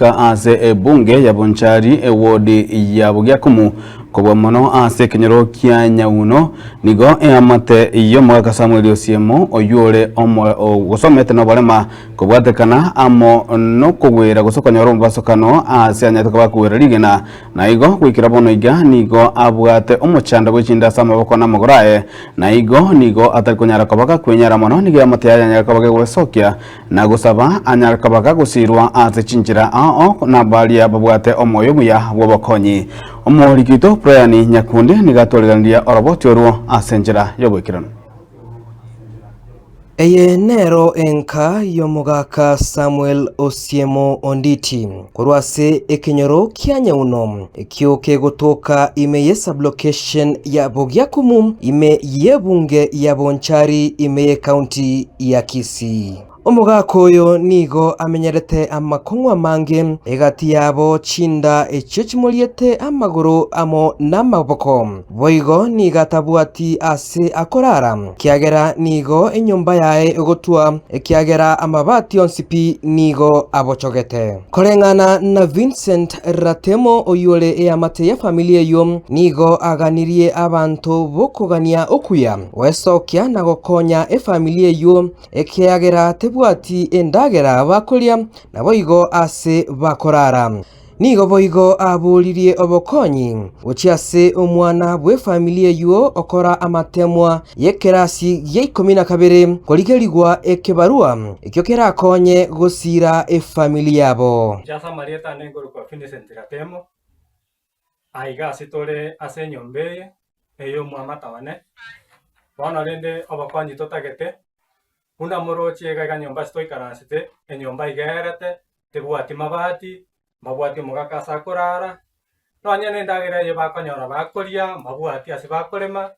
goika ase bunge ya Bonchari wodi ya Bugiakumu kobwa mono ase kenyoro kia nyauno nigo amate iyo mwaka Samuel Osiemo oyure omo gosomete no barema kobwatekana amo no kugwira gusokonyoro mbasokano ase anyatoka bakuwira rigena na igo gwikira bono iga nigo abwate omochanda gwichinda sama bokona mogorae na igo nigo atarikonyara kabaka kwenyara mono nigo amate yanyara kabaka gwesokia na gusaba anyara kabaka gusirwa ase chinjira na balia babwate omoyo buya bobokonyi omorikito Brian Nyakundi nigatwarirandia oroboti oruo asenjera yobwikirano eye nero enka yomugaka Samuel Osiemo Onditi kurwase ekenyoro kia nyauno ekioke gotoka ime ye sublocation ya Bugiakumu ime ye bunge ya Bonchari ime ye county ya Kisii. Omugaka oyo nigo amenyerete amakongwa mange egati yabo chinda echechimoliete amaguru amo n'amaboko boigo nigatabwati ase akorara kiagera nigo enyumba yae egotua kiagera amabati onsipi nigo abochogete korengana na Vincent Ratemo oyole eamate ya familia yo nigo aganirie abantu bokogania okuya wesokia na gokonya efamilia yo ekiagera bwati endagera bakulia na boigo ase bakorara nigo boigo aburirie obokonyi uchiase omwana bwe familia yuo okora amatemwa yekerasi ye 12 koligerigwa ekebarua ekyo kerakonye gosira efamilia yabo jasa marieta nengoro kwa Vincent Ratemo aiga sitore ase nyombe eyo mwamata wane wana rende obokonyi totagete una morochi ega nyomba stoi karansite enyomba igerete tebwati mabati mabwati mugaka sakurara nonyene ndagira ye bakonyora bakoria mabwati ase bakorema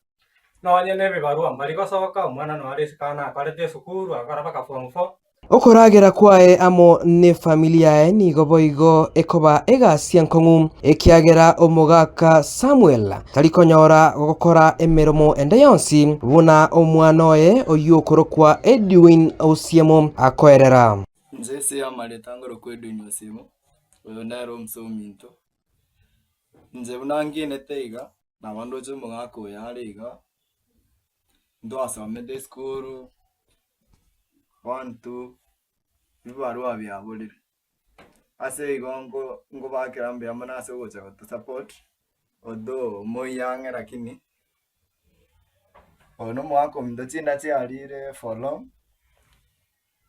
nonyene bibarua mbari gosoka omwana no arisikana akarete sukuru akarabaka form 4 okoragera kwae amo ne familia nigo boigo ekoba egasia nkongu ekiagera omugaka Samuel tarikonyora gukora emeromo ende yonsi buna omwanoe oyukorokwa Edwin Osiemo akoerera nzese ya maletangoro kwa Edwin Osiemo oyo nero msominto nze bunangine teiga na bando je mugaka oyariga ndo asomede school 1 2 bibarua byabulire ase igongo ngo bakirambe amana ase gocha to support odo moyange lakini ono mwako mndochinda chiarire for long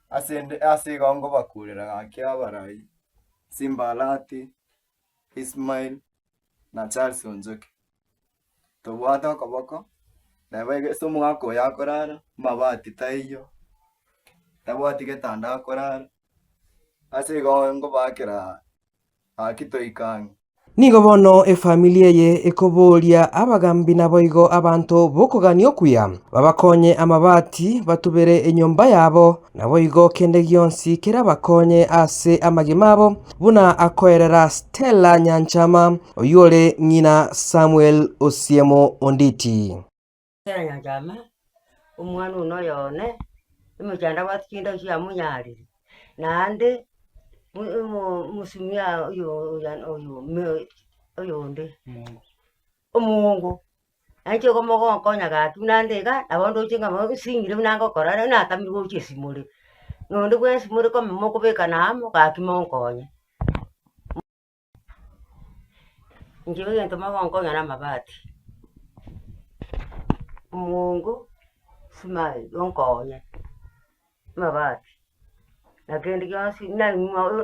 ase igongo bakurira gakia barai Simbalati Ismail na Charles Onjoki to bwata kabako na bege somo ngako yakorara mabati taiyo tabwati getanda akorara ase igongo bakira akitoikang nigo bono efamilia ye ekoboria abagambi na boigo abantu bokogania okuya babakonye amabati batubere enyomba yabo na boigo kende gionsi kera bakonye ase amagimabo buna akoerera Stella Nyanchama oyole ngina Samuel Osiemo Onditi Stella Nyanchama umwana uno yone imujanda watkinda cya munyari nande musumia oyo nde omungu anche komo konya ga tunandega abondo chinga mo singire nango korara na tamiro chesimure nonde kwe simure ko moko beka namo ga kimonkonya njiwe ngento magonkonya na mabati omungu smile onkonya mabati nakendi kyasi na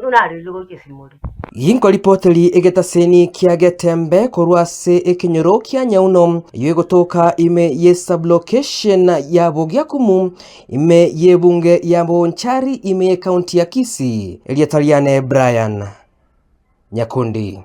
unari lugo chesimure Yinko ripoteli egetaseni kia getembe korwase ekenyoro kia nyauno yegotoka ime ye sublocation ya Bugiakumu ime ye bunge ya Bonchari ime ye county ya Kisii Eliataliane Brian Nyakundi.